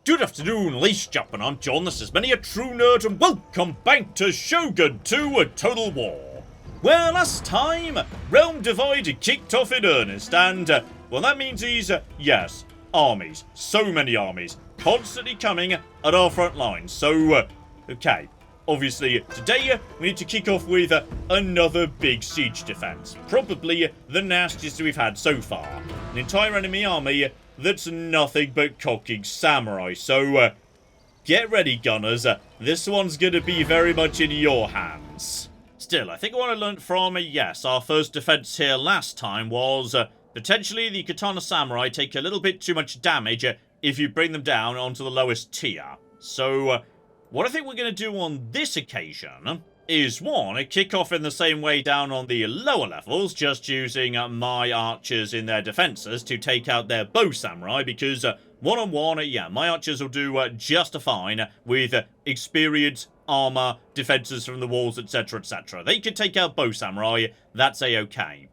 Good afternoon, ladies and gentlemen, I'm John, this is Many a True Nerd, and welcome back to Shogun 2 Total War. Well, last time, Realm Divide kicked off in earnest, and, well, that means he's, yes, armies. So many armies, constantly coming at our front lines. So, okay, obviously, today, we need to kick off with another big siege defense. Probably the nastiest we've had so far. An entire enemy army that's nothing but cocking samurai. So, get ready, gunners. This one's gonna be very much in your hands. Still, I think what I learned from, yes, our first defense here last time was, potentially the katana samurai take a little bit too much damage if you bring them down onto the lowest tier. So, what I think we're going to do on this occasion is, one, kick off in the same way down on the lower levels, just using my archers in their defenses to take out their bow samurai, because one-on-one, yeah, my archers will do just fine with experience, armor, defenses from the walls, etc, etc. They could take out bow samurai, that's a-okay.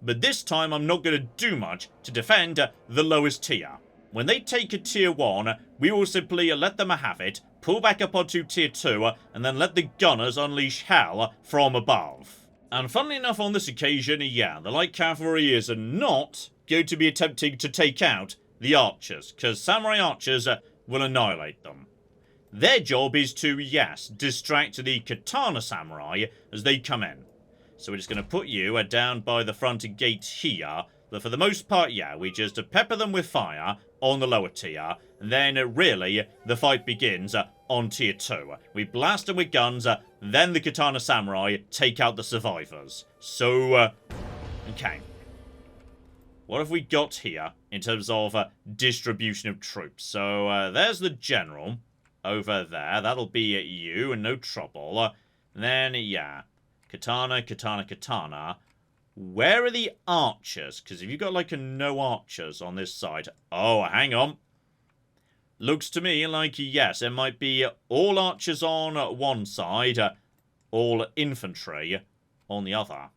But this time, I'm not going to do much to defend the lowest tier. When they take a tier 1, we will simply let them have it, pull back up onto tier 2, and then let the gunners unleash hell from above. And funnily enough on this occasion, yeah, the light cavalry is not going to be attempting to take out the archers, because samurai archers will annihilate them. Their job is to, yes, distract the katana samurai as they come in. So we're just going to put you down by the front gate here. But for the most part, yeah, we just pepper them with fire on the lower tier. And then, really, the fight begins on tier 2. We blast them with guns, then the katana samurai take out the survivors. So, okay. What have we got here in terms of distribution of troops? So, there's the general over there. That'll be you, and no trouble. Then, yeah, katana, katana, katana. Where are the archers? Because if you've got, like, no archers on this side... Oh, hang on. Looks to me like, yes, it might be all archers on one side, all infantry on the other.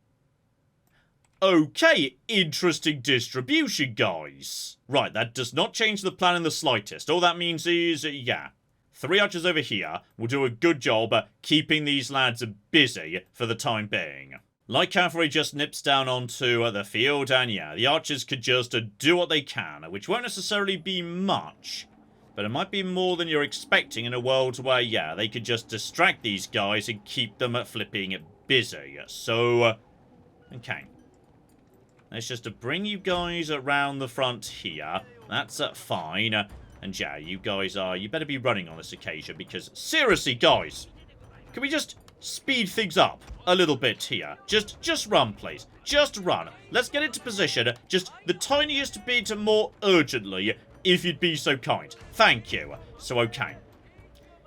Okay, interesting distribution, guys. Right, that does not change the plan in the slightest. All that means is, yeah, 3 archers over here will do a good job keeping these lads busy for the time being. Light cavalry just nips down onto the field, and yeah, the archers could just do what they can, which won't necessarily be much. But it might be more than you're expecting in a world where, yeah, they could just distract these guys and keep them flipping busy. So, okay. Let's just bring you guys around the front here. That's fine. And yeah, you guys are... You better be running on this occasion, because... Seriously, guys! Can we just speed things up a little bit here? Just run, please. Just run. Let's get into position just the tiniest bit more urgently, if you'd be so kind. Thank you. So, okay.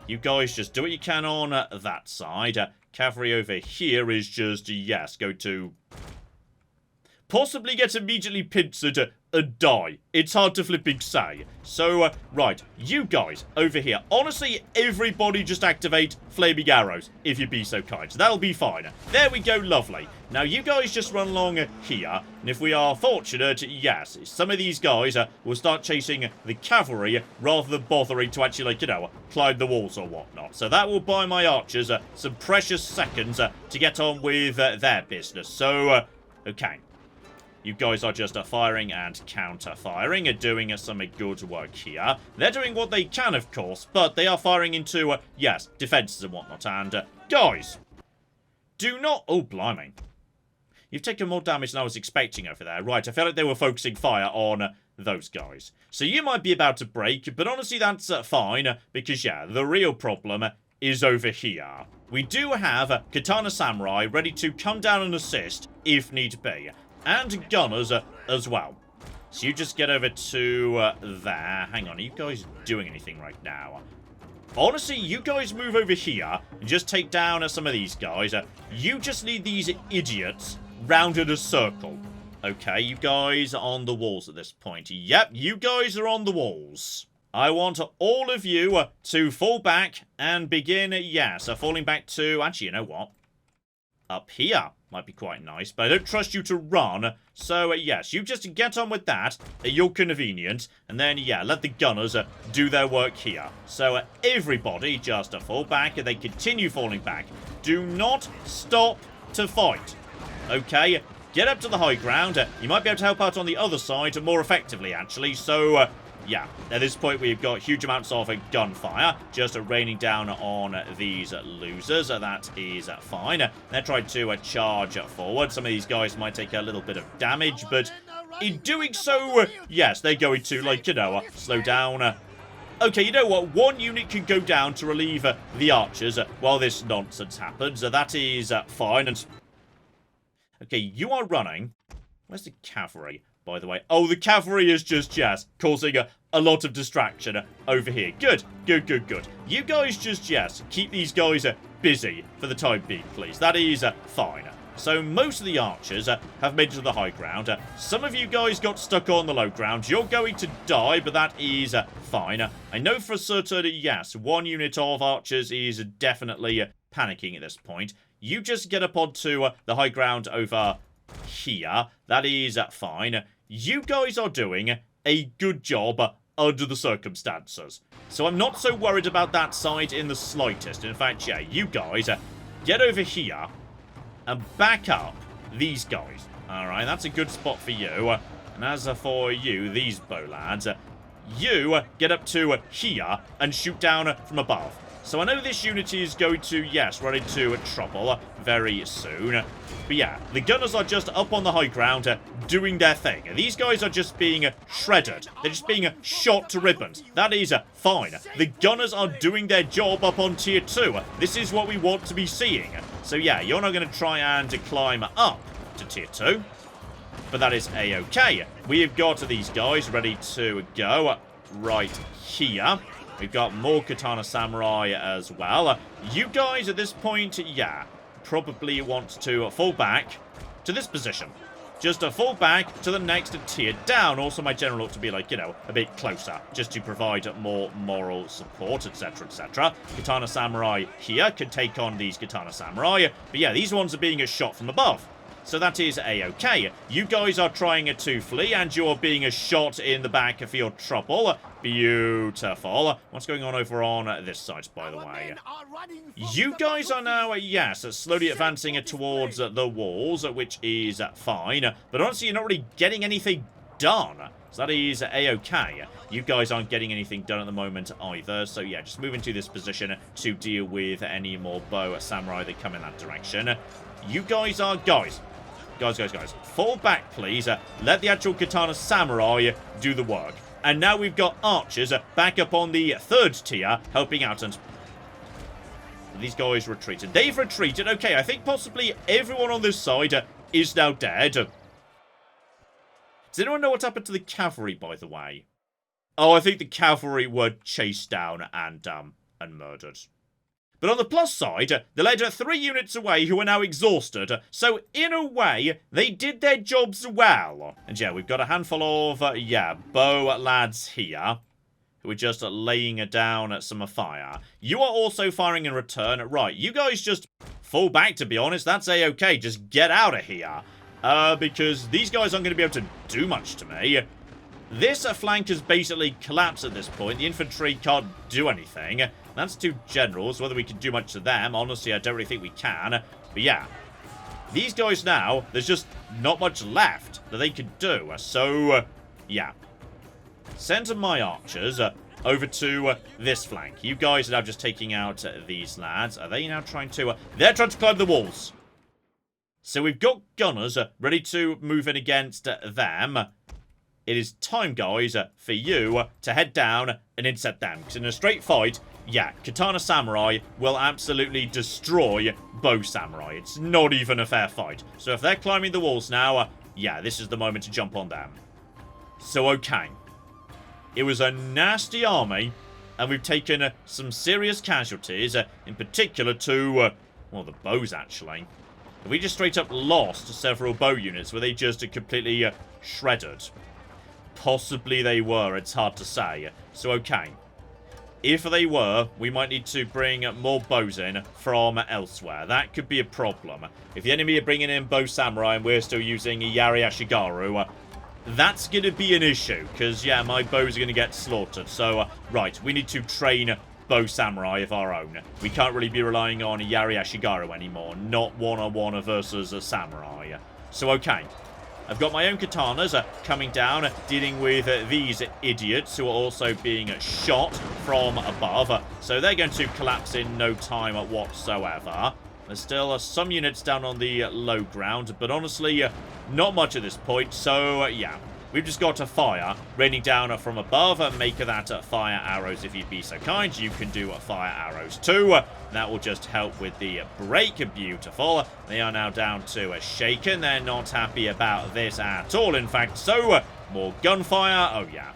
You guys just do what you can on that side. Cavalry over here is just, yes, go to... possibly get immediately pincered and die. It's hard to flipping say. So, right, you guys over here. Honestly, everybody just activate flaming arrows, if you'd be so kind. So that'll be fine. There we go, lovely. Now, you guys just run along here, and if we are fortunate, yes, some of these guys will start chasing the cavalry rather than bothering to actually, like, you know, climb the walls or whatnot. So that will buy my archers some precious seconds to get on with their business. So, okay. You guys are just firing and counter-firing, doing some good work here. They're doing what they can, of course, but they are firing into, yes, defenses and whatnot. And, guys, do not... Oh, blimey. You've taken more damage than I was expecting over there. Right, I felt like they were focusing fire on those guys. So you might be about to break, but honestly, that's fine, because, yeah, the real problem is over here. We do have Katana Samurai ready to come down and assist, if need be. And gunners as well. So you just get over to there. Hang on, are you guys doing anything right now? Honestly, you guys move over here and just take down some of these guys. You just need these idiots round in a circle. Okay, you guys are on the walls at this point. Yep, you guys are on the walls. I want all of you to fall back and begin, yes, falling back to... Actually, you know what? up here. Might be quite nice, but I don't trust you to run. So, yes, you just get on with that at your convenience. And then, yeah, let the gunners do their work here. So, everybody just fall back and they continue falling back. Do not stop to fight. Okay, get up to the high ground. You might be able to help out on the other side more effectively, actually. So, yeah, at this point we've got huge amounts of gunfire just raining down on these losers. That is fine. They're trying to charge forward. Some of these guys might take a little bit of damage, but in doing so, yes, they're going to, like, you know, slow down. Okay, you know what? One unit can go down to relieve the archers while this nonsense happens. That is fine. And okay, you are running. Where's the cavalry, by the way? Oh, the cavalry is just, yes, causing a lot of distraction over here. Good, good, good, good. You guys just, yes, keep these guys busy for the time being, please. That is fine. So most of the archers have made it to the high ground. Some of you guys got stuck on the low ground. You're going to die, but that is fine. I know for certain, yes, one unit of archers is definitely panicking at this point. You just get up onto the high ground over here. That is fine. You guys are doing a good job under the circumstances. So I'm not so worried about that side in the slightest. In fact, yeah, you guys get over here and back up these guys. Alright, that's a good spot for you. And as for you, these bow lads, you get up to here and shoot down from above. So I know this unit is going to, yes, run into trouble very soon. But yeah, the gunners are just up on the high ground doing their thing. These guys are just being shredded. They're just being shot to ribbons. That is fine. The gunners are doing their job up on tier 2. This is what we want to be seeing. So yeah, you're not going to try and climb up to tier 2. But that is a-okay. We have got these guys ready to go right here. We've got more Katana Samurai as well. You guys at this point, yeah, probably want to fall back to this position. Just to fall back to the next tier down. Also, my general ought to be, like, you know, a bit closer, just to provide more moral support, etc., etc. Katana Samurai here could take on these Katana Samurai. But yeah, these ones are being shot from above. So that is a-okay. You guys are trying to flee, and you're being shot in the back for your trouble. Beautiful. What's going on over on this side, by the way? You guys are now, yes, slowly advancing towards the walls, which is fine. But honestly, you're not really getting anything done. So that is a-okay. You guys aren't getting anything done at the moment either. So yeah, just move into this position to deal with any more bow samurai that come in that direction. You guys are, guys, fall back, please. Let the actual Katana Samurai do the work. And now we've got archers back up on the 3rd tier, helping out. And these guys retreated. They've retreated. Okay, I think possibly everyone on this side is now dead. Does anyone know what happened to the cavalry, by the way? Oh, I think the cavalry were chased down and murdered. But on the plus side, they led 3 units away who are now exhausted. So, in a way, they did their jobs well. And yeah, we've got a handful of, bow lads here who are just laying down some fire. You are also firing in return. Right, you guys just fall back, to be honest. That's a-okay. Just get out of here. Because these guys aren't going to be able to do much to me. This flank has basically collapsed at this point. The infantry can't do anything. That's 2 generals. Whether we can do much to them, honestly, I don't really think we can. But yeah, these guys now, there's just not much left that they can do. So, yeah. Send my archers over to this flank. You guys are now just taking out these lads. Are they now trying to... they're trying to climb the walls. So we've got gunners ready to move in against them. It is time, guys, for you to head down and intercept them. Because in a straight fight, yeah, Katana Samurai will absolutely destroy bow samurai. It's not even a fair fight. So if they're climbing the walls now, yeah, this is the moment to jump on them. So, okay. It was a nasty army, and we've taken some serious casualties, in particular to, well, the bows, actually. We just straight up lost several bow units where they just completely shredded. Possibly they were, it's hard to say. So, okay. If they were, we might need to bring more bows in from elsewhere. That could be a problem. If the enemy are bringing in bow samurai and we're still using Yari Ashigaru, that's going to be an issue. Because, yeah, my bows are going to get slaughtered. So, right, we need to train bow samurai of our own. We can't really be relying on Yari Ashigaru anymore. Not one-on-one versus a samurai. So, okay. I've got my own katanas coming down, dealing with these idiots who are also being shot from above. So they're going to collapse in no time whatsoever. There's still some units down on the low ground, but honestly, not much at this point. So, yeah. We've just got to fire, raining down from above. Make that fire arrows if you'd be so kind. You can do fire arrows too. That will just help with the break. Beautiful. They are now down to shaken. They're not happy about this at all, in fact. So, more gunfire. Oh, yeah.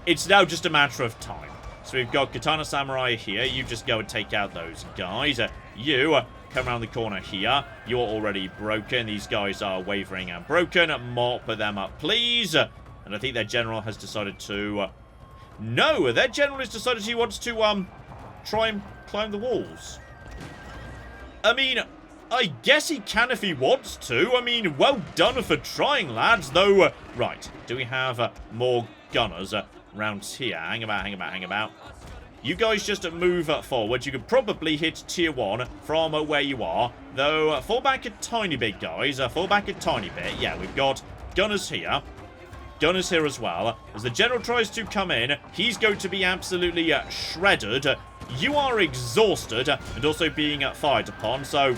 It's now just a matter of time. So we've got Katana Samurai here. You just go and take out those guys. You come around the corner here. You're already broken. These guys are wavering and broken. Mop them up, please. And I think their general has decided to... No, their general has decided he wants to try and climb the walls. I mean, I guess he can if he wants to. I mean, well done for trying, lads. Though, right, do we have more gunners around here? Hang about. You guys just move forward. You can probably hit tier 1 from where you are. Though, fall back a tiny bit, guys. Fall back a tiny bit. Yeah, we've got gunners here. Gunners here as well. As the general tries to come in, he's going to be absolutely shredded. You are exhausted and also being fired upon. So,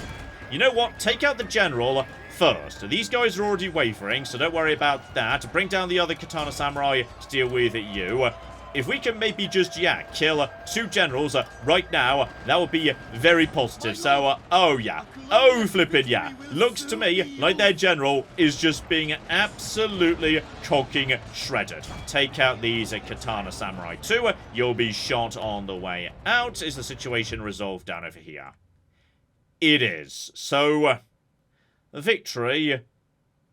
you know what? Take out the general first. These guys are already wavering, so don't worry about that. Bring down the other Katana Samurai to deal with you. If we can maybe just, yeah, kill 2 generals right now, that would be very positive. So, oh, yeah. Oh, flippin' yeah. Looks to me like their general is just being absolutely cocking shredded. Take out these Katana Samurai too. You'll be shot on the way out. Is the situation resolved down over here? It is. So, victory...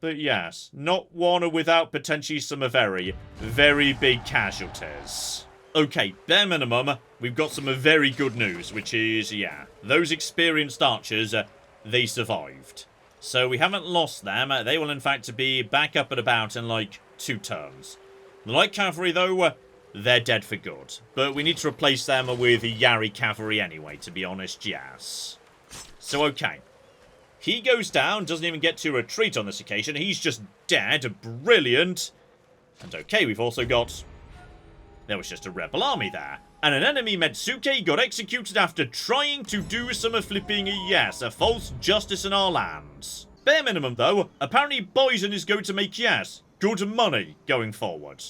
But yes, not one without potentially some very, very big casualties. Okay, bare minimum, we've got some very good news, which is, yeah, those experienced archers, they survived. So we haven't lost them. They will, in fact, be back up and about in, like, 2 turns. The light cavalry, though, they're dead for good. But we need to replace them with Yari cavalry anyway, to be honest, yes. So, okay. He goes down, doesn't even get to retreat on this occasion. He's just dead. Brilliant. And okay, we've also got... There was just a rebel army there. And an enemy Metsuke got executed after trying to do some flipping, yes, a false justice in our lands. Bare minimum, though, apparently Bison is going to make, yes, good money going forward.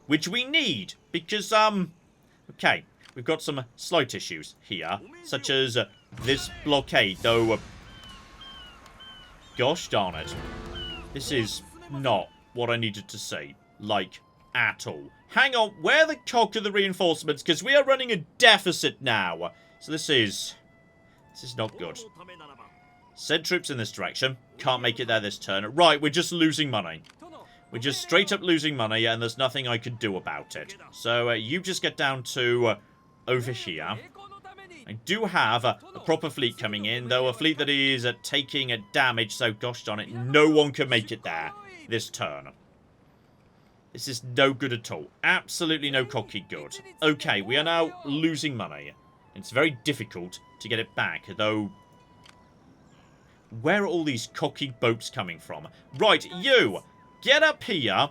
Which we need, because, okay, we've got some slight issues here, such as this blockade, though... Gosh darn it. This is not what I needed to see. Like, at all. Hang on, where the cock are the reinforcements? Because we are running a deficit now. So this is not good. Send troops in this direction. Can't make it there this turn. Right, we're just losing money. We're just straight up losing money, and there's nothing I can do about it. So, you just get down to over here. I do have a proper fleet coming in, though a fleet that is taking damage, so gosh darn it, no one can make it there this turn. This is no good at all. Absolutely no cocky good. Okay, we are now losing money. It's very difficult to get it back, though... Where are all these cocky boats coming from? Right, you! Get up here!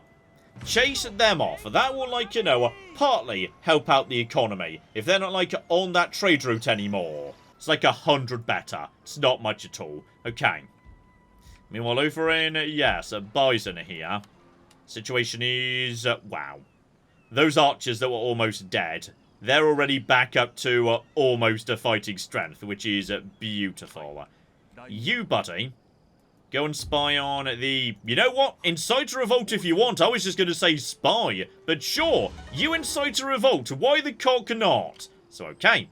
Chase them off. That will, like, you know, partly help out the economy. If they're not, like, on that trade route anymore. It's like 100 better. It's not much at all. Okay. Meanwhile, over in, yes, Bison here. Situation is, wow. Those archers that were almost dead, they're already back up to almost a fighting strength, which is beautiful. You, buddy... Go and spy on the... You know what? Incite a revolt if you want. I was just going to say spy. But sure, you incite a revolt. Why the cock not? So, okay.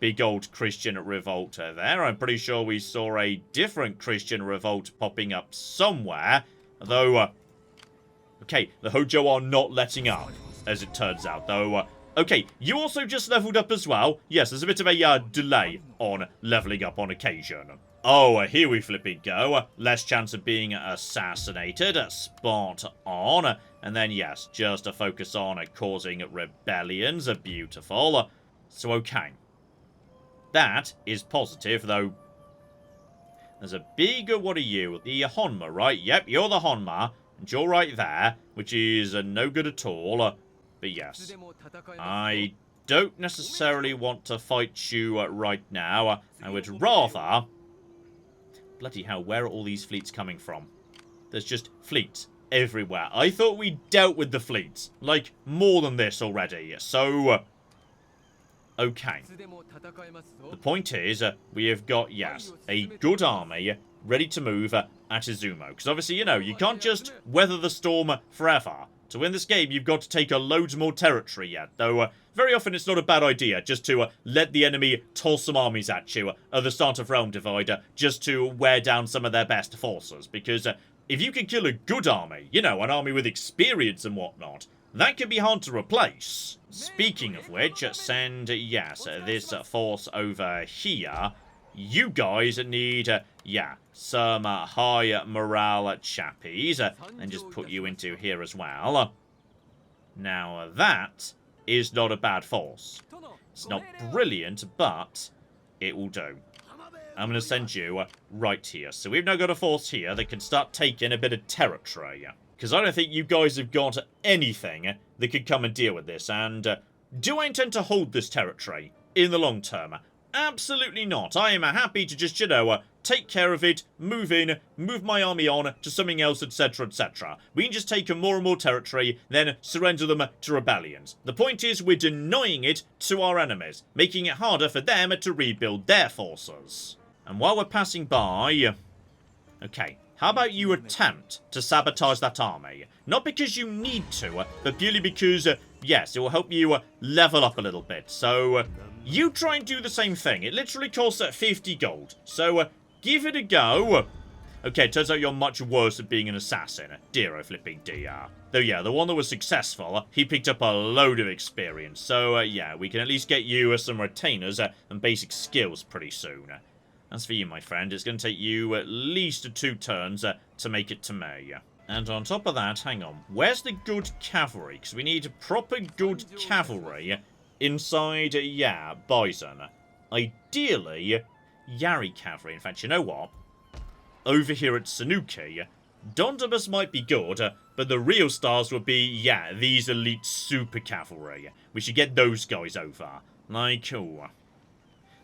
Big old Christian revolt there. I'm pretty sure we saw a different Christian revolt popping up somewhere. Though, okay, the Hojo are not letting up, as it turns out. Though, Okay, you also just leveled up as well. Yes, there's a bit of a delay on leveling up on occasion. Oh, here we flipping go. Less chance of being assassinated. Spot on. And then, yes, just a focus on causing rebellions. Beautiful. So, okay. That is positive, though. There's a big, what are you? The Honma, right? Yep, you're the Honma. And you're right there, which is no good at all. But yes, I don't necessarily want to fight you right now. I would rather... Bloody hell, where are all these fleets coming from? There's just fleets everywhere. I thought we dealt with the fleets. Like, more than this already. So, okay. The point is, we have got, yes, a good army ready to move at Izumo. Because obviously, you know, you can't just weather the storm forever. To win this game, you've got to take a loads more territory yet. Though, very often it's not a bad idea just to let the enemy toss some armies at you at the start of Realm Divide, just to wear down some of their best forces. Because if you can kill a good army, you know, an army with experience and whatnot, that can be hard to replace. Speaking of which, send, yes, this force over here. You guys need, yeah, some high morale chappies. And just put you into here as well. Now, that is not a bad force. It's not brilliant, but it will do. I'm going to send you right here. So we've now got a force here that can start taking a bit of territory. Because I don't think you guys have got anything that could come and deal with this. And do I intend to hold this territory in the long term? Absolutely not. I am happy to just, you know, take care of it, move in, move my army on to something else, etc., etc. We can just take more and more territory, then surrender them to rebellions. The point is, we're denying it to our enemies, making it harder for them to rebuild their forces. And while we're passing by... Okay, how about you attempt to sabotage that army? Not because you need to, but purely because, yes, it will help you level up a little bit. So, you try and do the same thing. It literally costs 50 gold. So, give it a go. Okay, turns out you're much worse at being an assassin. Dear flipping DR. Though, yeah, the one that was successful, he picked up a load of experience. So, yeah, we can at least get you some retainers and basic skills pretty soon. As for you, my friend, it's going to take you at least 2 turns to make it to me. And on top of that, hang on, where's the good cavalry? Because we need proper good cavalry inside, yeah, Bison. Ideally, Yari cavalry. In fact, you know what? Over here at Sanuki, Dondobus might be good, but the real stars would be, yeah, these elite super cavalry. We should get those guys over. Like, oh...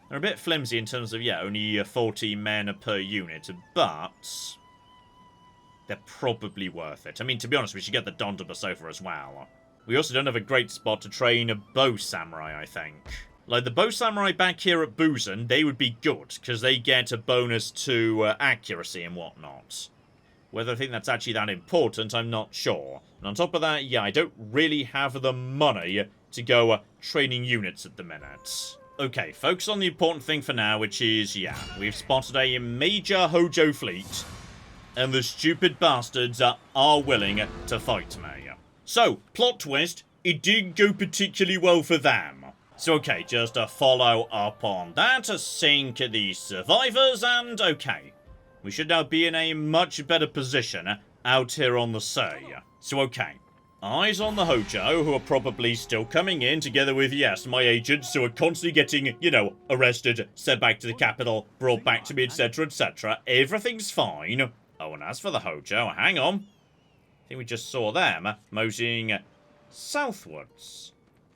They're a bit flimsy in terms of, yeah, only 40 men per unit, but they're probably worth it. I mean, to be honest, we should get the Dondobus over as well. We also don't have a great spot to train a bow samurai, I think. Like, the bow samurai back here at Buzen, they would be good, because they get a bonus to accuracy and whatnot. Whether I think that's actually that important, I'm not sure. And on top of that, yeah, I don't really have the money to go training units at the minute. Okay, focus on the important thing for now, which is, yeah, we've spotted a major Hojo fleet, and the stupid bastards are willing to fight me. So, plot twist, it didn't go particularly well for them. So, okay, just follow up on that, sink the survivors, and okay. We should now be in a much better position out here on the sea. So, okay. Eyes on the Hojo, who are probably still coming in, together with, yes, my agents, who are constantly getting, you know, arrested, sent back to the capital, brought back to me, etc., etc. Everything's fine. Oh, and as for the Hojo, hang on. I think we just saw them moseying southwards.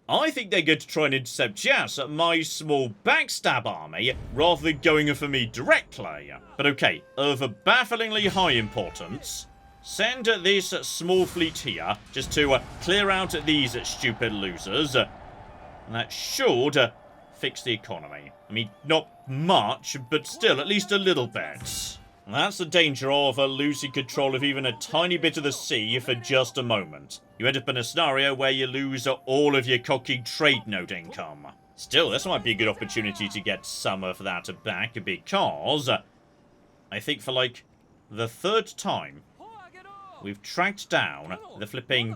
I think they're going to try and intercept, yes, my small backstab army, rather than going for me directly. But okay, of bafflingly high importance... Send this small fleet here, just to clear out these stupid losers. And that should fix the economy. I mean, not much, but still, at least a little bit. And that's the danger of losing control of even a tiny bit of the sea for just a moment. You end up in a scenario where you lose all of your cocky trade node income. Still, this might be a good opportunity to get some of that back, because I think for, like, the 3rd time... We've tracked down the flipping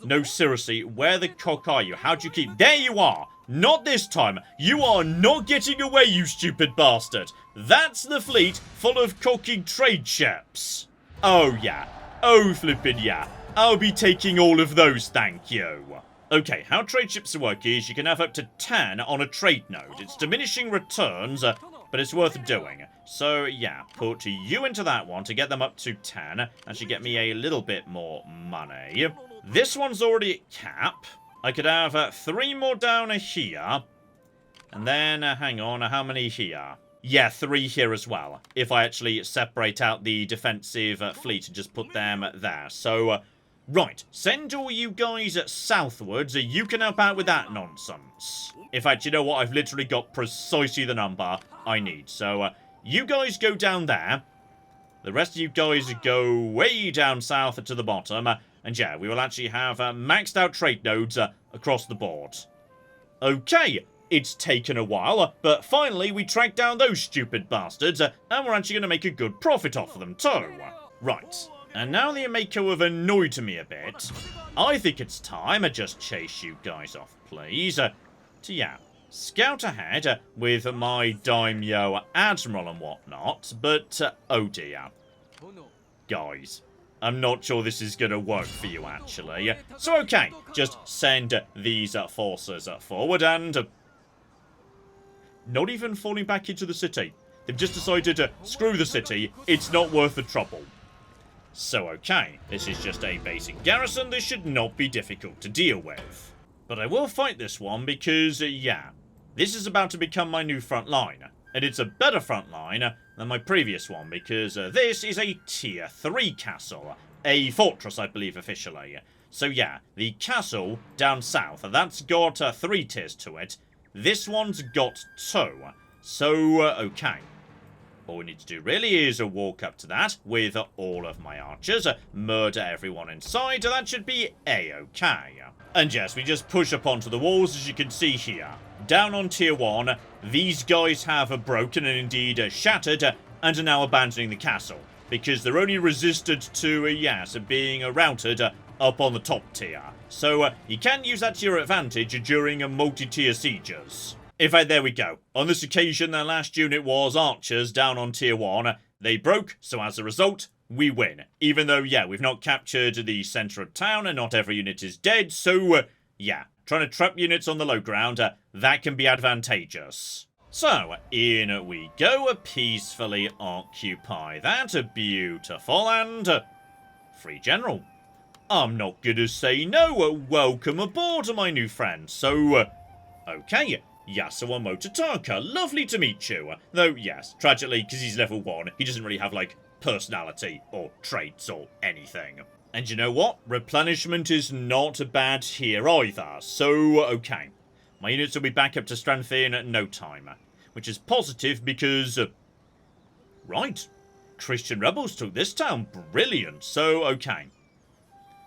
No, seriously, where the cock are you? How do you keep... There you are! Not this time! You are not getting away, you stupid bastard! That's the fleet full of cocking trade ships! Oh, yeah. Oh, flippin' yeah. I'll be taking all of those, thank you. Okay, how trade ships work is you can have up to 10 on a trade node. It's diminishing returns, but it's worth doing. So, yeah, put you into that one to get them up to 10. That should get me a little bit more money. This one's already at cap. I could have 3 more down here. And then, hang on, how many here? Yeah, 3 here as well. If I actually separate out the defensive fleet and just put them there. So, right, send all you guys southwards. You can help out with that nonsense. In fact, you know what? I've literally got precisely the number I need. So, you guys go down there. The rest of you guys go way down south to the bottom. And yeah, we will actually have maxed out trade nodes across the board. Okay, it's taken a while, but finally we tracked down those stupid bastards, and we're actually going to make a good profit off of them too. Right, and now the Amako have annoyed me a bit. I think it's time I just chase you guys off, please. Yeah, scout ahead with my daimyo admiral and whatnot, but oh dear. Guys, I'm not sure this is going to work for you, actually. So, okay, just send these forces forward and... not even falling back into the city. They've just decided to screw the city. It's not worth the trouble. So, okay, this is just a basic garrison. This should not be difficult to deal with. But I will fight this one because, yeah, this is about to become my new front line. And it's a better front line than my previous one, because this is a tier 3 castle. A fortress, I believe, officially. So yeah, the castle down south, that's got 3 tiers to it. This one's got 2. So, okay. All we need to do really is walk up to that with all of my archers, murder everyone inside, and that should be a-okay. And yes, we just push up onto the walls, as you can see here. Down on tier 1, these guys have broken and indeed shattered and are now abandoning the castle. Because they're only resisted to, yes, being routed up on the top tier. So you can use that to your advantage during multi-tier sieges. In fact, there we go. On this occasion, their last unit was archers down on tier 1. They broke, so as a result, we win. Even though, yeah, we've not captured the centre of town and not every unit is dead, so, yeah. Trying to trap units on the low ground, that can be advantageous. So, in we go, peacefully occupy that, beautiful, and free general. I'm not gonna say no, welcome aboard, my new friend, so, okay, Yasuo Mototanka, lovely to meet you. Though, yes, tragically, because he's level 1, he doesn't really have, like, personality, or traits, or anything. And you know what? Replenishment is not bad here either. So, okay. My units will be back up to strength in no time. Which is positive because... right. Christian rebels took this town. Brilliant. So, okay.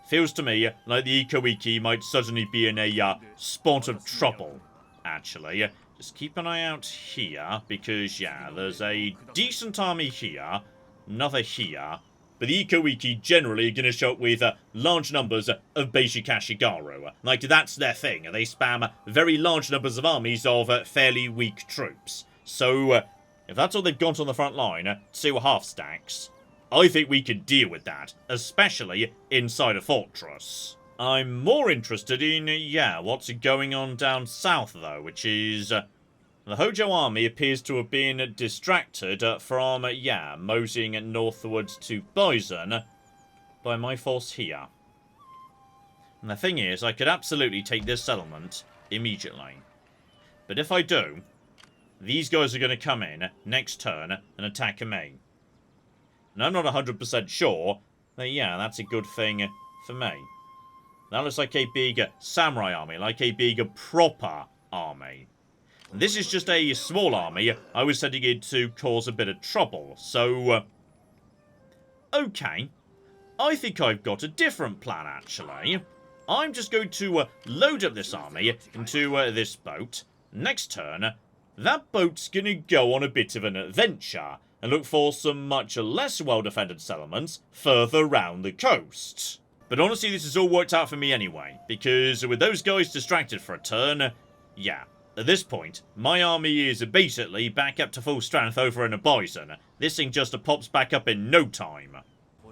Feels to me like the Iko-Iki might suddenly be in a spot of trouble. Actually. Just keep an eye out here. Because, yeah, there's a decent army here. Another here. But the Iko-Iki generally are going to show up with large numbers of Beiji Kashigaru. Like, that's their thing. They spam very large numbers of armies of fairly weak troops. So, if that's all they've got on the front line, 2 half-stacks, I think we could deal with that, especially inside a fortress. I'm more interested in, yeah, what's going on down south, though, which is... the Hojo army appears to have been distracted from, yeah, moseying northwards to Bison by my force here. And the thing is, I could absolutely take this settlement immediately. But if I do, these guys are going to come in next turn and attack me. And I'm not 100% sure that, yeah, that's a good thing for me. That looks like a big samurai army, like a big proper army. This is just a small army. I was sending it to cause a bit of trouble. So, okay. I think I've got a different plan, actually. I'm just going to load up this army into this boat. Next turn, that boat's going to go on a bit of an adventure and look for some much less well-defended settlements further round the coast. But honestly, this has all worked out for me anyway, because with those guys distracted for a turn, yeah. At this point, my army is basically back up to full strength over in a bison. This thing just pops back up in no time.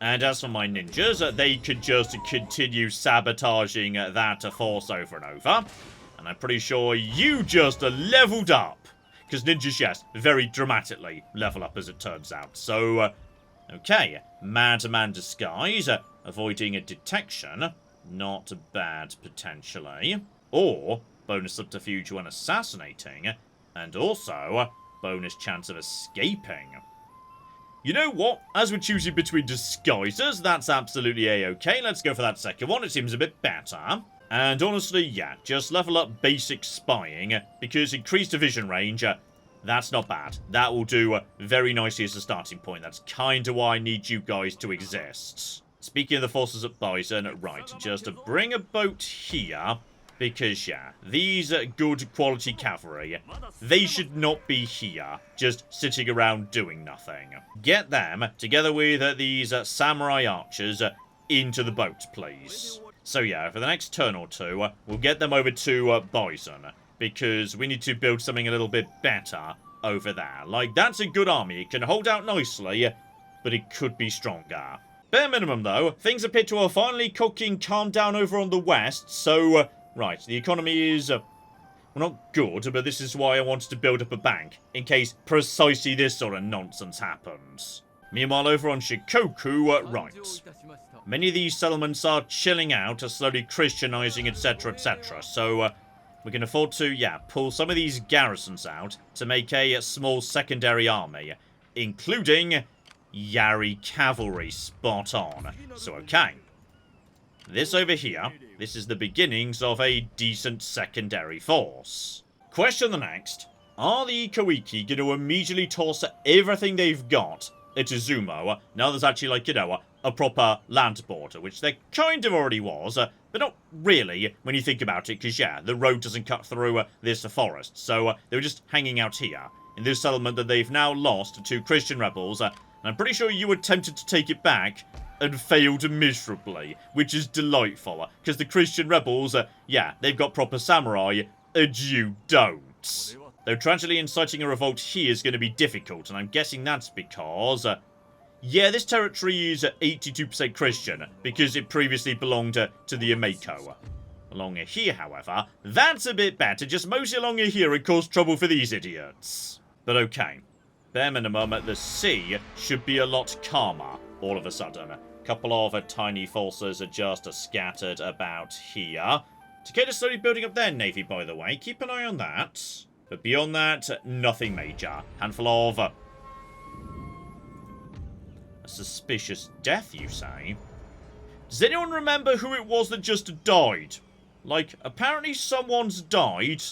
And as for my ninjas, they could just continue sabotaging that force over and over. And I'm pretty sure you just leveled up. Because ninjas, yes, very dramatically level up as it turns out. So, okay, Madman Disguise, avoiding a detection. Not bad, potentially. Or bonus subterfuge when assassinating. And also, bonus chance of escaping. You know what? As we're choosing between disguises, that's absolutely a-okay. Let's go for that second one. It seems a bit better. And honestly, yeah, just level up basic spying, because increased vision range, that's not bad. That will do very nicely as a starting point. That's kind of why I need you guys to exist. Speaking of the forces at Bison, right, just bring a boat here. Because, yeah, these good quality cavalry, they should not be here, just sitting around doing nothing. Get them, together with these samurai archers, into the boat, please. So, yeah, for the next turn or two, we'll get them over to Bison, because we need to build something a little bit better over there. Like, that's a good army. It can hold out nicely, but it could be stronger. Bare minimum, though, things appear to have finally calmed down over on the west, so... right, the economy is, well, not good, but this is why I wanted to build up a bank, in case precisely this sort of nonsense happens. Meanwhile, over on Shikoku, right. Many of these settlements are chilling out, are slowly Christianizing, etc., etc., so we can afford to, yeah, pull some of these garrisons out to make a small secondary army, including Yari cavalry, spot on. So, okay. This over here, this is the beginnings of a decent secondary force. Question the next. Are the Ikoiki going to immediately toss everything they've got at Izumo, now there's actually, like, you know, a proper land border, which there kind of already was, but not really when you think about it, because, yeah, the road doesn't cut through this forest, so they were just hanging out here, in this settlement that they've now lost to Christian rebels, and I'm pretty sure you attempted to take it back, and failed miserably, which is delightful, because the Christian rebels, yeah, they've got proper samurai, and you don't. Though tragically inciting a revolt here is going to be difficult, and I'm guessing that's because, yeah, this territory is 82% Christian, because it previously belonged to the Yamaiko. Along here, however, that's a bit better, just mostly along here it caused trouble for these idiots. But okay, bare minimum, the sea should be a lot calmer. All of a sudden, a couple of tiny forces are just scattered about here. Takeda's slowly building up their navy, by the way. Keep an eye on that. But beyond that, nothing major. Handful of... a suspicious death, you say? Does anyone remember who it was that just died? Like, apparently someone's died.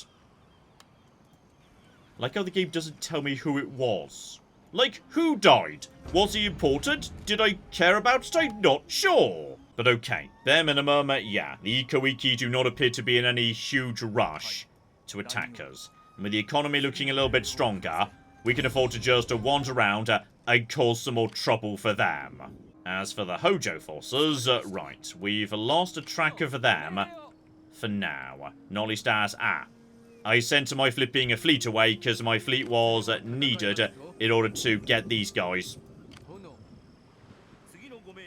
Like how the game doesn't tell me who it was. Like, who died? Was he important? Did I care about it? I'm not sure. But okay, bare minimum, yeah, the Ikoiki do not appear to be in any huge rush to attack us. And with the economy looking a little bit stronger, we can afford to just wander around and cause some more trouble for them. As for the Hojo forces, right, we've lost a track of them for now. Not least as, I sent my flipping fleet away because my fleet was needed in order to get these guys.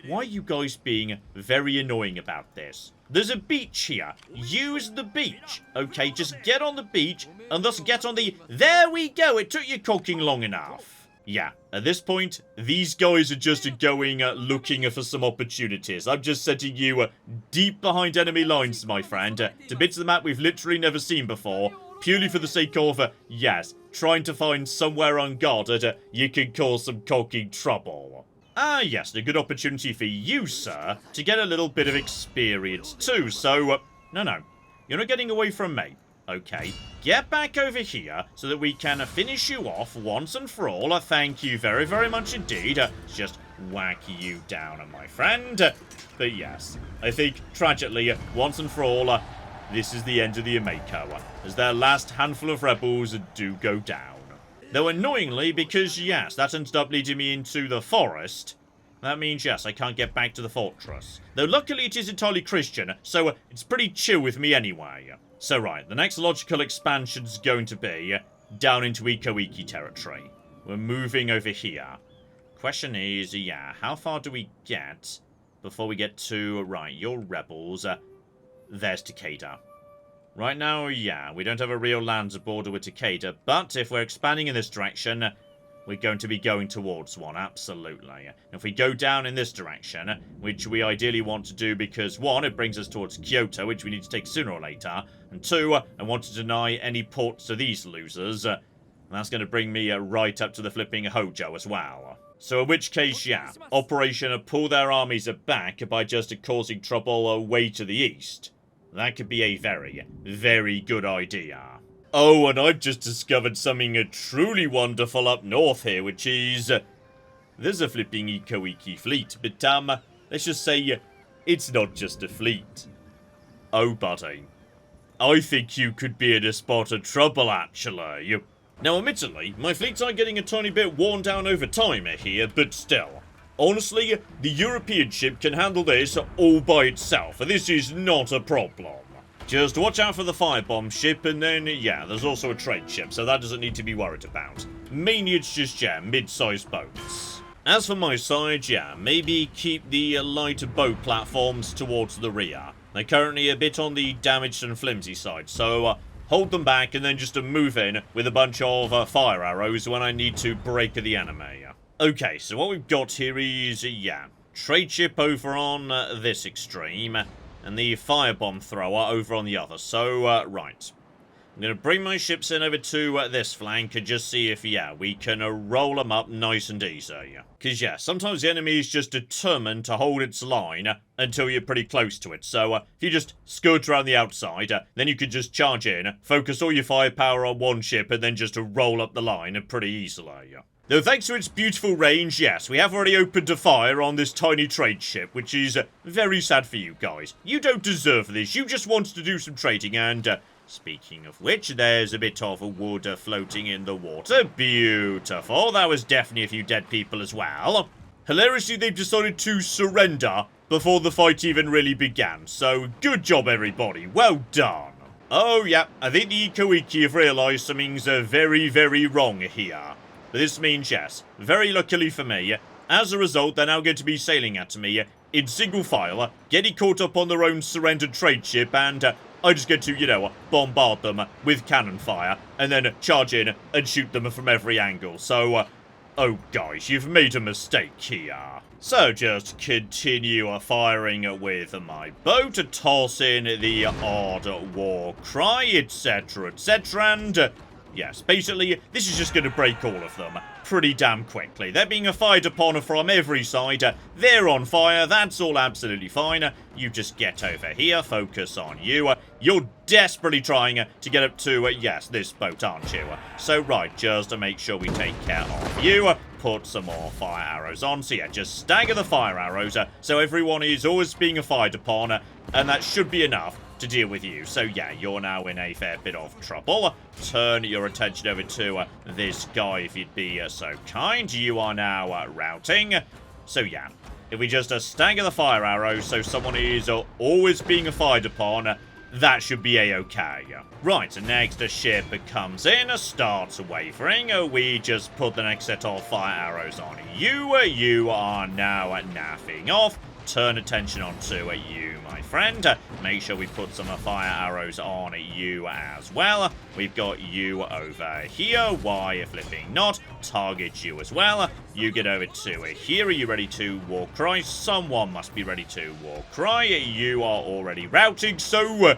Why are you guys being very annoying about this? There's a beach here. Use the beach. Okay, just get on the beach and thus get on the... There we go. It took you cocking long enough. Yeah, at this point, these guys are just going looking for some opportunities. I'm just setting you deep behind enemy lines, my friend, to bits of the map we've literally never seen before. Purely for the sake of, yes, trying to find somewhere unguarded you can cause some cocking trouble. Ah, yes, a good opportunity for you, sir, to get a little bit of experience too, so, no, you're not getting away from me. Okay, get back over here so that we can finish you off once and for all. Thank you very, very much indeed. Just whack you down, my friend. But yes, I think, tragically, once and for all, this is the end of the Yamaiko, as their last handful of rebels do go down. Though annoyingly, because yes, that ended up leading me into the forest, That means, yes, I can't get back to the fortress. Though luckily it is entirely Christian, so it's pretty chill with me anyway. So right, the next logical expansion's going to be down into Iko-Iki territory. We're moving over here. Question is, yeah, how far do we get before we get to, right, your rebels, there's Takeda. Right now, yeah, we don't have a real land border with Takeda, but if we're expanding in this direction, we're going to be going towards one, absolutely. If we go down in this direction, which we ideally want to do because, one, it brings us towards Kyoto, which we need to take sooner or later, and two, I want to deny any ports to these losers, and that's going to bring me right up to the flipping Hojo as well. So in which case, yeah, Operation Pull Their Armies Back by just causing trouble away to the east. That could be a very, very good idea. Oh, and I've just discovered something truly wonderful up north here, which is... there's a flipping Iko-Iki fleet, but, let's just say, it's not just a fleet. Oh, buddy. I think you could be in a spot of trouble, actually. Now, admittedly, my fleets are getting a tiny bit worn down over time here, but still. Honestly, the European ship can handle this all by itself, and this is not a problem. Just watch out for the firebomb ship, and then, yeah, there's also a trade ship, so that doesn't need to be worried about. Mainly it's just, yeah, mid-sized boats. As for my side, yeah, maybe keep the lighter boat platforms towards the rear. They're currently a bit on the damaged and flimsy side, so hold them back and then just move in with a bunch of fire arrows when I need to break the enemy. Okay, so what we've got here is, yeah, trade ship over on this extreme, and the firebomb thrower over on the other. So, right. I'm going to bring my ships in over to this flank and just see if, yeah, we can roll them up nice and easy. Because, yeah, sometimes the enemy is just determined to hold its line until you're pretty close to it. So, if you just skirt around the outside, then you can just charge in, focus all your firepower on one ship, and then just roll up the line pretty easily. Though thanks to its beautiful range, yes, we have already opened a fire on this tiny trade ship, which is very sad for you guys. You don't deserve this, you just wanted to do some trading, and speaking of which, there's a bit of wood floating in the water. Beautiful, that was definitely a few dead people as well. Hilariously, they've decided to surrender before the fight even really began, so good job everybody, well done. Oh yeah, I think the Iko-Iki have realised something's very, very wrong here. But this means, yes, very luckily for me, as a result, they're now going to be sailing at me in single file, getting caught up on their own surrendered trade ship, and I just get to, you know, bombard them with cannon fire, and then charge in and shoot them from every angle. So, oh guys, you've made a mistake here. So just continue firing with my boat, toss in the odd war cry, etc, and... yes, basically, this is just going to break all of them pretty damn quickly. They're being fired upon from every side. They're on fire. That's all absolutely fine. You just get over here. Focus on you. You're desperately trying to get up to, yes, this boat, aren't you? So, right, just to make sure we take care of you, put some more fire arrows on. So, yeah, just stagger the fire arrows so everyone is always being fired upon, and that should be enough to deal with you. So yeah, you're now in a fair bit of trouble. Turn your attention over to this guy if you'd be so kind. You are now routing. So yeah, if we just stagger the fire arrows so someone is always being fired upon, that should be a-okay. Right, next ship comes in, starts wavering. We just put the next set of fire arrows on you. You are now naffing off. Turn attention onto you, my friend. Make sure we put some fire arrows on you as well. We've got you over here. Why flipping not? Target you as well. You get over to here. Are you ready to war cry? Someone must be ready to war cry. You are already routing, so...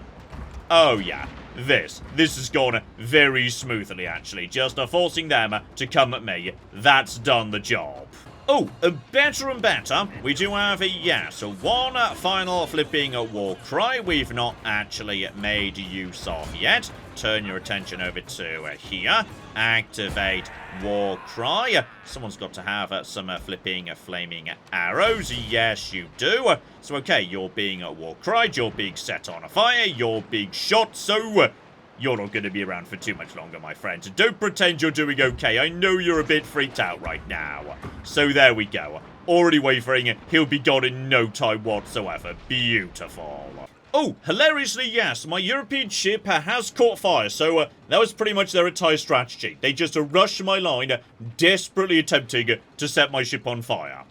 oh yeah. This has gone very smoothly, actually. Just forcing them to come at me. That's done the job. Oh, better and better. We do have yes, one final flipping war cry we've not actually made use of yet. Turn your attention over to here. Activate war cry. Someone's got to have some flipping flaming arrows. Yes, you do. So, okay, you're being war cried. You're being set on fire. You're being shot. So, you're not going to be around for too much longer, my friend. Don't pretend you're doing okay. I know you're a bit freaked out right now. So there we go. already wavering. He'll be gone in no time whatsoever. Beautiful. Oh, hilariously, yes, my European ship has caught fire, so that was pretty much their entire strategy. They just rushed my line, desperately attempting to set my ship on fire.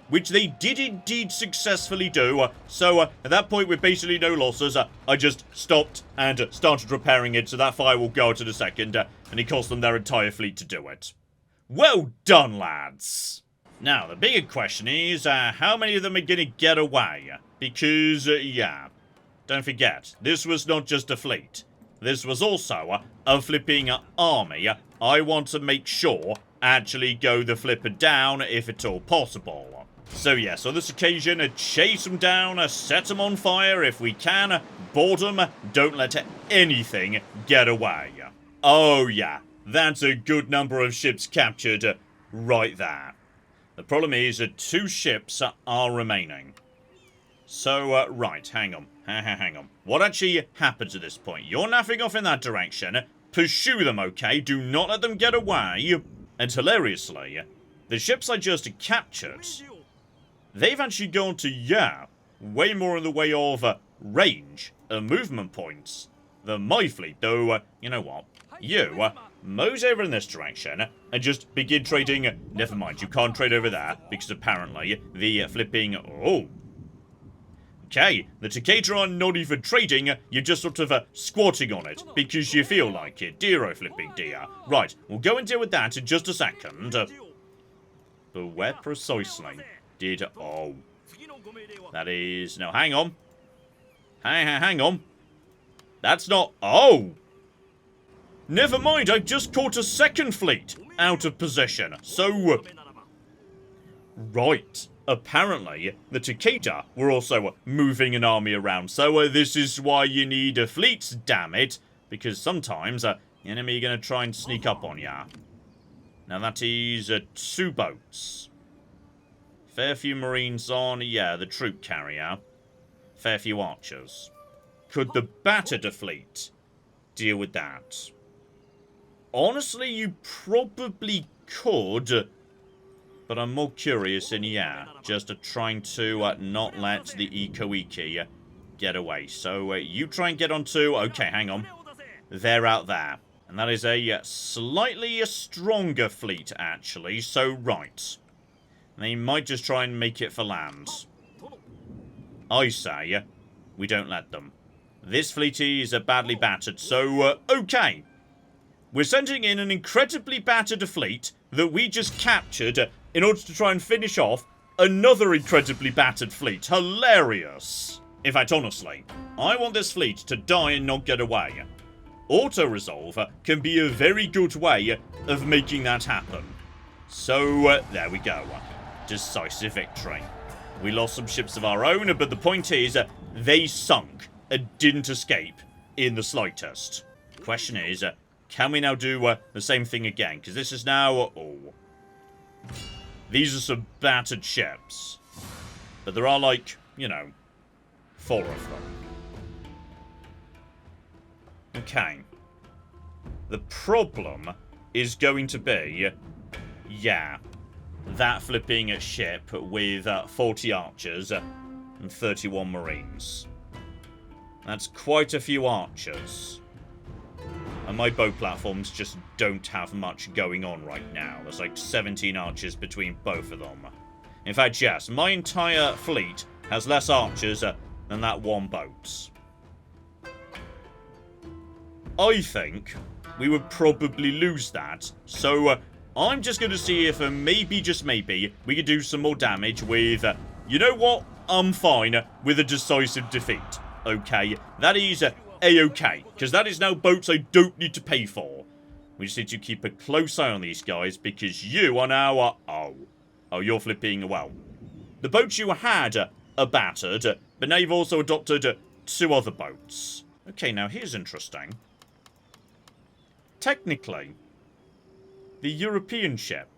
Which they did indeed successfully do, so at that point with basically no losses, I just stopped and started repairing it, so that fire will go out in a second, and it cost them their entire fleet to do it. Well done, lads! Now, the bigger question is, how many of them are gonna get away? Because, yeah, don't forget, this was not just a fleet. This was also a flipping army. I want to make sure actually go the flipper down if at all possible. So yes, on this occasion, chase them down, set them on fire if we can, board them, don't let anything get away. Oh yeah, that's a good number of ships captured right there. The problem is that 2 ships are remaining. So, right, hang on. Hang on. What actually happens at this point? You're naffing off in that direction. Pursue them, okay? Do not let them get away. And hilariously, the ships I just captured, they've actually gone to, yeah, way more in the way of range and movement points than my fleet. Though, you know what? You, mose over in this direction and just begin trading. Never mind, you can't trade over there because apparently the flipping... Oh. Okay, the Takeda are not even trading, you're just sort of squatting on it because you feel like it. Dear flipping dear. Right, we'll go and deal with that in just a second. But where precisely did... Oh. That is... No, hang on. Hang on. That's not... Oh! Never mind, I've just caught a second fleet out of position. So... Right. Apparently, the Takeda were also moving an army around. So this is why you need fleets, damn it. Because sometimes the enemy are going to try and sneak up on ya. Now that is 2 boats. Fair few marines on, yeah, the troop carrier. Fair few archers. Could the battered fleet deal with that? Honestly, you probably could... But I'm more curious in, yeah, just trying to not let the Eco-Iki get away. So you try and get onto... Okay, hang on. They're out there. And that is a slightly stronger fleet, actually. So, right. They might just try and make it for land. I say, we don't let them. This fleet is badly battered, so, okay. We're sending in an incredibly battered fleet that we just captured in order to try and finish off another incredibly battered fleet. Hilarious. In fact, honestly, I want this fleet to die and not get away. Auto-resolve can be a very good way of making that happen. So, there we go. Decisive victory. We lost some ships of our own, but the point is, they sunk and didn't escape in the slightest. Question is, can we now do the same thing again? Because this is now... Oh. These are some battered ships. But there are, like, you know, 4 of them. Okay. The problem is going to be... Yeah. That flipping ship with 40 archers and 31 marines. That's quite a few archers. And my bow platforms just don't have much going on right now. There's like 17 archers between both of them. In fact, yes, my entire fleet has less archers than that 1 boat. I think we would probably lose that. So I'm just going to see if maybe, just maybe, we could do some more damage with... you know what? I'm fine with a decisive defeat. Okay, that is... A-okay, because that is now boats I don't need to pay for. We just need to keep a close eye on these guys, because you are now... Oh, you're flipping... Well, the boats you had are battered, but now you've also adopted 2 other boats. Okay, now here's interesting. Technically, the European ship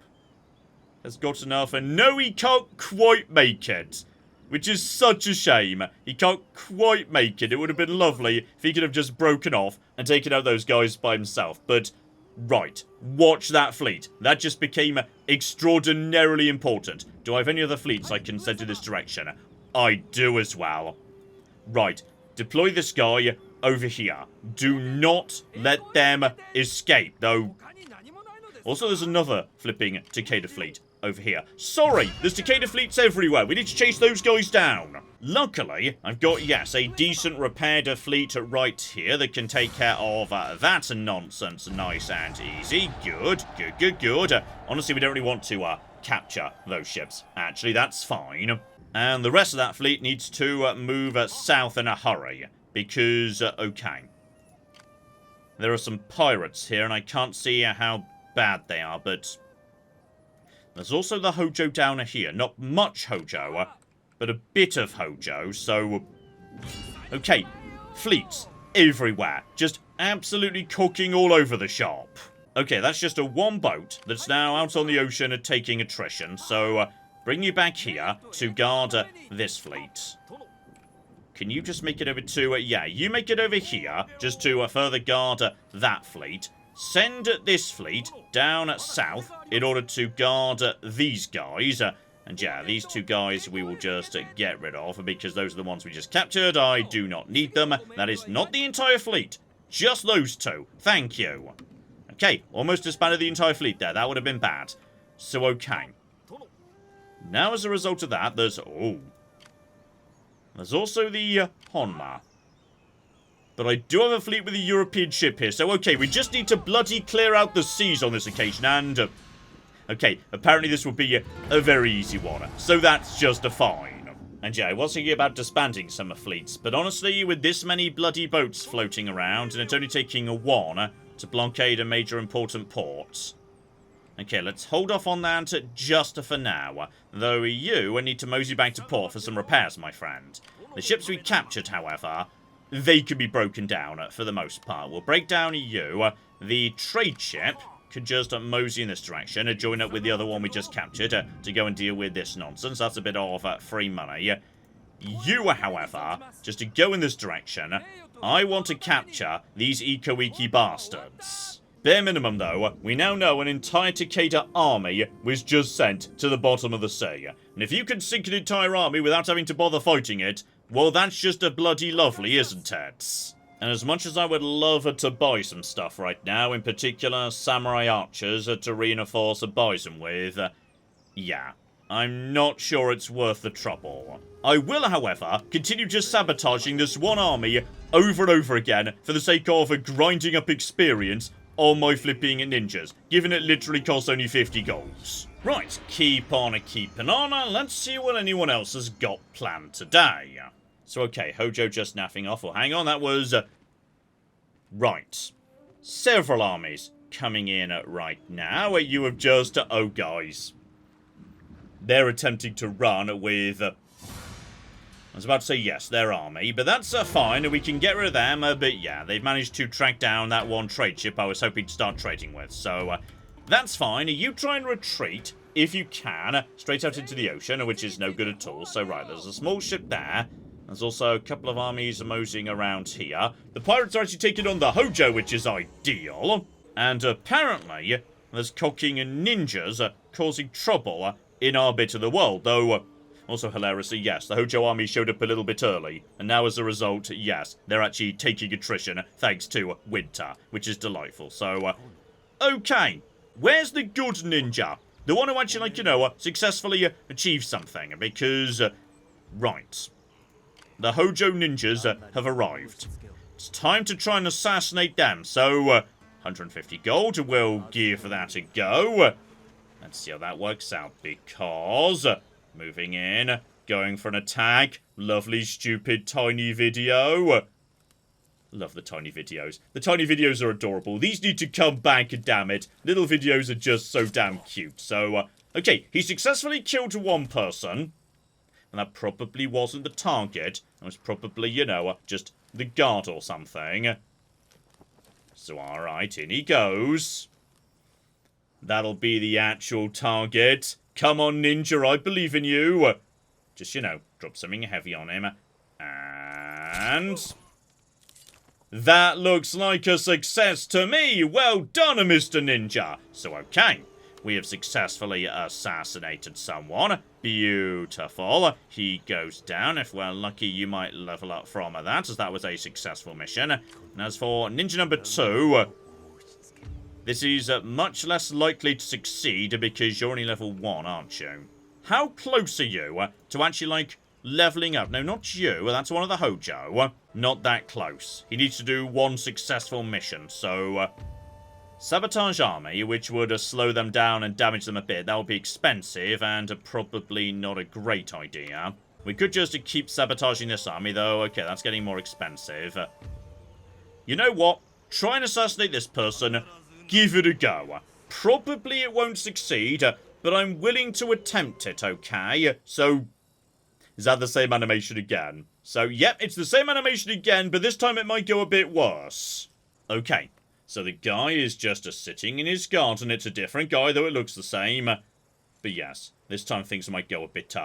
has got enough, and no, he can't quite make it. Which is such a shame. He can't quite make it. It would have been lovely if he could have just broken off and taken out those guys by himself. But Right, watch that fleet. That just became extraordinarily important. Do I have any other fleets I can send in this direction? I do as well. Right, deploy this guy over here. Do not let them escape, though. Also, there's another flipping Takeda fleet over here. Sorry, there's Takeda fleets everywhere. We need to chase those guys down. Luckily, I've got, yes, a decent repaired fleet right here that can take care of that nonsense nice and easy. Good, good, good, good. Honestly, we don't really want to capture those ships. Actually, that's fine. And the rest of that fleet needs to move south in a hurry. Because, okay. There are some pirates here, and I can't see how bad they are, but there's also the Hojo down here. Not much Hojo, but a bit of Hojo, so okay, fleets everywhere, just absolutely cooking all over the shop. Okay, that's just a one boat that's now out on the ocean and taking attrition, so bring you back here to guard this fleet. Can you just make it over to, yeah, you make it over here, just to further guard that fleet. Send this fleet down south in order to guard these guys. And yeah, these two guys we will just get rid of because those are the ones we just captured. I do not need them. That is not the entire fleet. Just those two. Thank you. Okay, almost disbanded the entire fleet there. That would have been bad. So, okay. Now, as a result of that, there's also the Honma. But I do have a fleet with a European ship here, so okay, we just need to bloody clear out the seas on this occasion, and okay, apparently this will be a very easy one, so that's just a fine. And yeah, I was thinking about disbanding some fleets, but honestly, with this many bloody boats floating around, and it's only taking one to blockade a major important port. Okay, let's hold off on that just for now, though you need to mosey back to port for some repairs, my friend. The ships we captured, however, they can be broken down for the most part. We'll break down you. The trade ship could just mosey in this direction and join up with the other one we just captured to go and deal with this nonsense. That's a bit of free money. You, however, just to go in this direction, I want to capture these eco-wiki bastards. Bare minimum, though, we now know an entire Takeda army was just sent to the bottom of the sea. And if you can sink an entire army without having to bother fighting it, well, that's just a bloody lovely, isn't it? And as much as I would love to buy some stuff right now, in particular samurai archers to reinforce a bison with, yeah, I'm not sure it's worth the trouble. I will, however, continue just sabotaging this one army over and over again for the sake of grinding up experience on my flipping ninjas, given it literally costs only 50 golds. Right, keep on keeping on. Let's see what anyone else has got planned today. So, okay, Hojo just naffing off. Well, hang on, that was right. Several armies coming in right now. You have just, oh, guys. They're attempting to run with, I was about to say, yes, their army, but that's fine. We can get rid of them, but yeah, they've managed to track down that one trade ship I was hoping to start trading with. So, that's fine. You try and retreat, if you can, straight out into the ocean, which is no good at all. So, right, there's a small ship there. There's also a couple of armies moseying around here. The pirates are actually taking on the Hojo, which is ideal. And apparently, there's cocking ninjas causing trouble in our bit of the world. Though, also hilariously, yes, the Hojo army showed up a little bit early. And now as a result, yes, they're actually taking attrition thanks to winter, which is delightful. So, okay, where's the good ninja? The one who actually, like, you know, successfully achieved something. Because, right, the Hojo ninjas have arrived. It's time to try and assassinate them. So, 150 gold, we'll give that a go. Let's see how that works out. Because, moving in, going for an attack. Lovely, stupid, tiny video. Love the tiny videos. The tiny videos are adorable. These need to come back, damn it. Little videos are just so damn cute. So, okay, he successfully killed one person. And that probably wasn't the target. It was probably, you know, just the guard or something. So, alright, in he goes. That'll be the actual target. Come on, ninja, I believe in you. Just, you know, drop something heavy on him. And That looks like a success to me. Well done, Mr. Ninja. So, okay. We have successfully assassinated someone. Beautiful. He goes down. If we're lucky, you might level up from that, as that was a successful mission. And as for ninja number 2, this is much less likely to succeed because you're only level 1, aren't you? How close are you to actually, like, leveling up? No, not you. That's one of the Hojo. Not that close. He needs to do 1 successful mission, so... sabotage army, which would slow them down and damage them a bit. That would be expensive and probably not a great idea. We could just keep sabotaging this army, though. Okay, that's getting more expensive. You know what? Try and assassinate this person. Give it a go. Probably it won't succeed, but I'm willing to attempt it, okay? So, is that the same animation again? So, yep, it's the same animation again, but this time it might go a bit worse. Okay. So the guy is just sitting in his garden. It's a different guy, though it looks the same. But yes, this time things might go a bit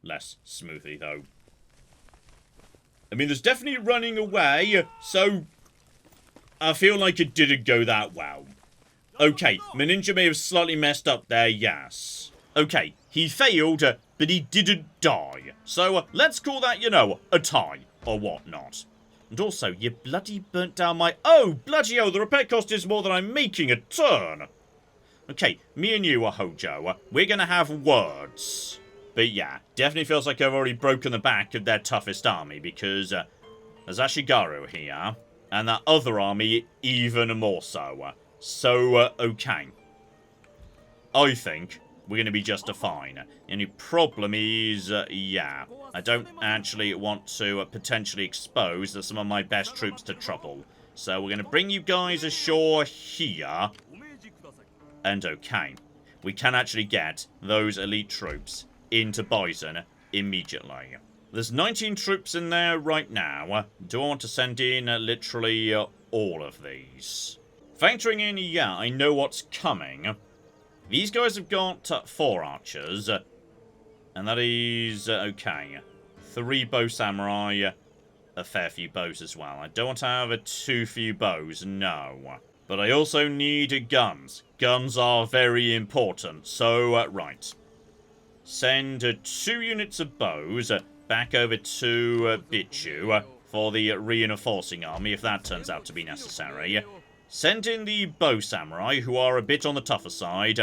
less smoothly, though. I mean, there's definitely running away, so I feel like it didn't go that well. Okay, my ninja may have slightly messed up there, yes. Okay, he failed, but he didn't die. So let's call that, you know, a tie or whatnot. And also, you bloody burnt down my... Oh, bloody hell, the repair cost is more than I'm making a turn. Okay, me and you are Hojo. We're going to have words. But yeah, definitely feels like I've already broken the back of their toughest army, because there's Ashigaru here, and that other army even more so. So, okay. I think we're going to be just fine. The only problem is, yeah, I don't actually want to potentially expose some of my best troops to trouble. So we're going to bring you guys ashore here. And okay, we can actually get those elite troops into Bison immediately. There's 19 troops in there right now. Do I want to send in literally all of these? Factoring in, yeah, I know what's coming. These guys have got 4 archers, and that is, okay, 3 bow samurai, a fair few bows as well. I don't want to have too few bows, no. But I also need guns. Guns are very important, so, right. Send 2 units of bows back over to Bichu for the reinforcing army, if that turns out to be necessary. Send in the bow samurai, who are a bit on the tougher side,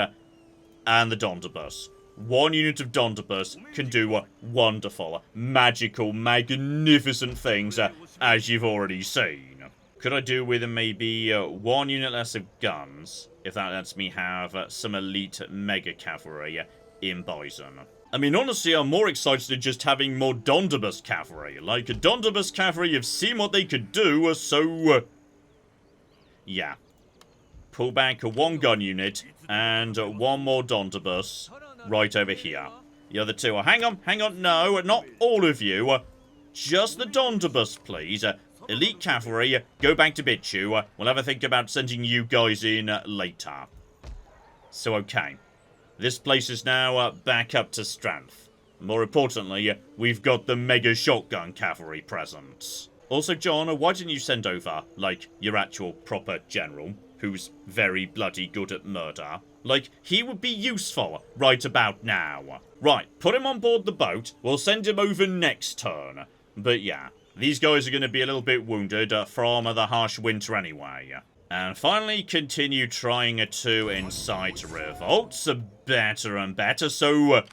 and the Dondobus. 1 unit of Dondobus can do wonderful, magical, magnificent things, as you've already seen. Could I do with maybe 1 unit less of guns, if that lets me have some elite mega cavalry in Bison? I mean, honestly, I'm more excited than just having more Dondobus cavalry. Like, Dondobus cavalry, you've seen what they could do, so... yeah. Pull back 1 gun unit and 1 more Dondobus right over here. The other 2 are... hang on, no, not all of you. Just the Dondobus, please. Elite cavalry, go back to Bichu. We'll have a think about sending you guys in later. So, okay. This place is now back up to strength. More importantly, we've got the mega shotgun cavalry present. Also, John, why didn't you send over, like, your actual proper general, who's very bloody good at murder? Like, he would be useful right about now. Right, put him on board the boat. We'll send him over next turn. But yeah, these guys are going to be a little bit wounded from the harsh winter anyway. And finally, continue trying to incite revolts better and better, so...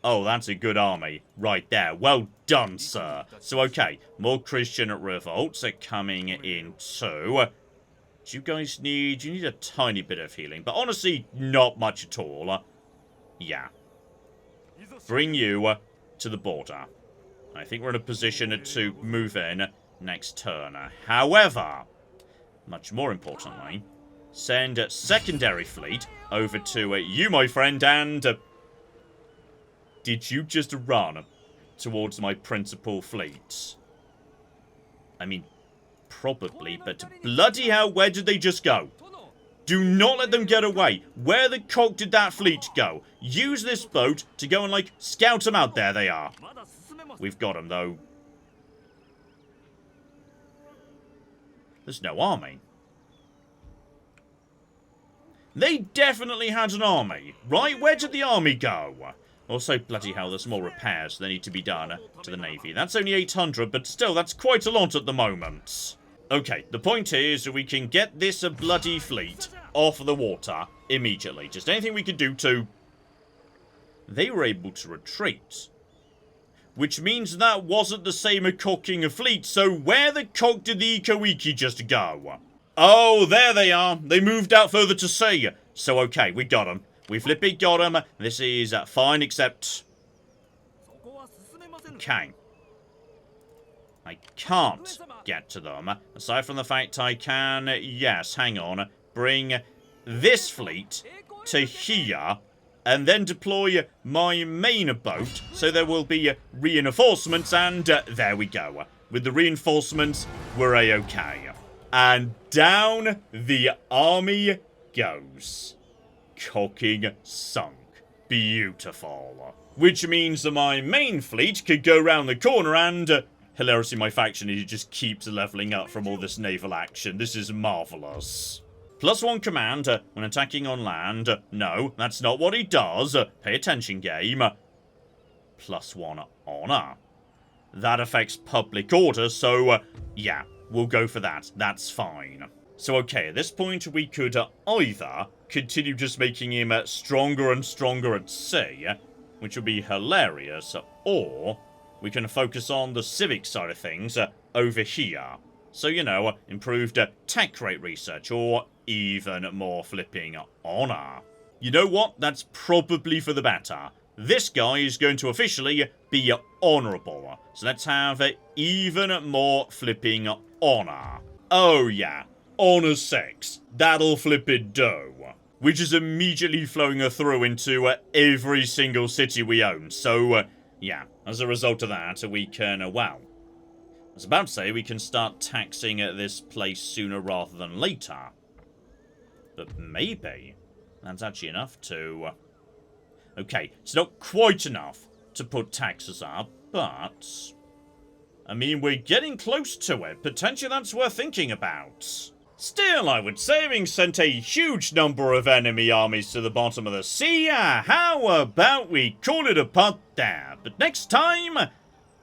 oh, that's a good army right there. Well done, sir. So, okay, more Christian revolts are coming in too. Do you guys need... you need a tiny bit of healing, but honestly, not much at all. Yeah. Bring you to the border. I think we're in a position to move in next turn. However... much more importantly, send a secondary fleet over to you, my friend, and... did you just run towards my principal fleet? I mean, probably, but bloody hell, where did they just go? Do not let them get away. Where the cock did that fleet go? Use this boat to go and, like, scout them out. There they are. We've got them, though. There's no army. They definitely had an army. Right, where did the army go? Also, bloody hell, there's more repairs that need to be done to the Navy. That's only 800, but still, that's quite a lot at the moment. Okay, the point is we can get this bloody fleet off the water immediately. Just anything we could do to... They were able to retreat. Which means that wasn't the same cocking a fleet, so where the cock did the Ikoiki just go? Oh, there they are. They moved out further to sea. So, okay, we got them. We flipping got them. This is fine, except... Okay. I can't get to them. Aside from the fact I can, yes, hang on, bring this fleet to here, and then deploy my main boat, so there will be reinforcements, and there we go. With the reinforcements, we're a-okay. And down the army goes. Cocking sunk. Beautiful. Which means that my main fleet could go round the corner and... hilariously, my faction just keeps leveling up from all this naval action. This is marvellous. +1 command when attacking on land. No, that's not what he does. Pay attention, game. +1 honour. That affects public order, so yeah, we'll go for that. That's fine. So okay, at this point we could either continue just making him stronger and stronger at sea, which would be hilarious, or we can focus on the civic side of things over here. So, you know, improved tech rate research, or even more flipping honour. You know what? That's probably for the better. This guy is going to officially be honourable. So let's have even more flipping honour. Oh yeah, honour 6. That'll flip it do. Which is immediately flowing through into every single city we own. So, yeah, as a result of that, we can, well... I was about to say we can start taxing this place sooner rather than later. But maybe that's actually enough to... Okay, it's not quite enough to put taxes up, but... I mean, we're getting close to it. Potentially that's worth thinking about. Still, I would say, having sent a huge number of enemy armies to the bottom of the sea, how about we call it a putt there? But next time...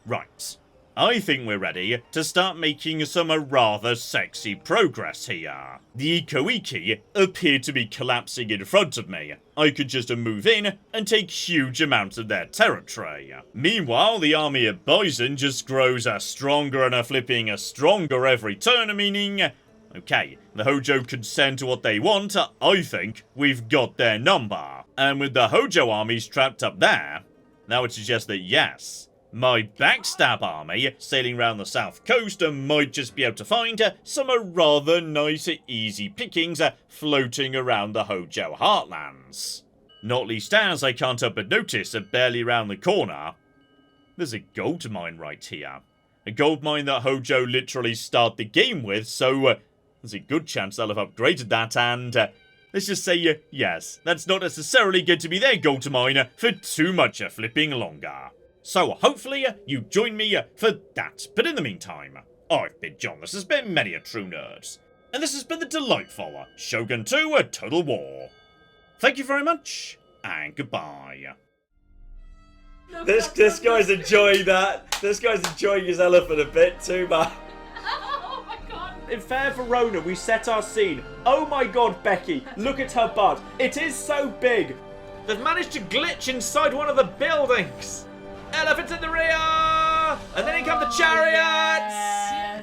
Right. I think we're ready to start making some rather sexy progress here. The Ikoiki appear to be collapsing in front of me. I could just move in and take huge amounts of their territory. Meanwhile, the army of Bison just grows stronger and flipping stronger every turn, meaning... Okay, the Hojo can send what they want. I think we've got their number. And with the Hojo armies trapped up there, that would suggest that yes, my backstab army sailing around the south coast might just be able to find some rather nice easy pickings floating around the Hojo heartlands. Not least as I can't help but notice barely round the corner, there's a gold mine right here. A gold mine that Hojo literally start the game with, so there's a good chance they'll have upgraded that, and let's just say, yes, that's not necessarily going to be their gold mine for too much flipping longer. So hopefully you join me for that. But in the meantime, I've been John, this has been Many a True Nerd, and this has been the delightful Shogun 2 Total War. Thank you very much, and goodbye. This guy's enjoying that. This guy's enjoying his elephant a bit too much. In Fair Verona, we set our scene. Oh my god, Becky, look at her butt. It is so big. They've managed to glitch inside one of the buildings. Elephants in the rear! And then in come the chariots!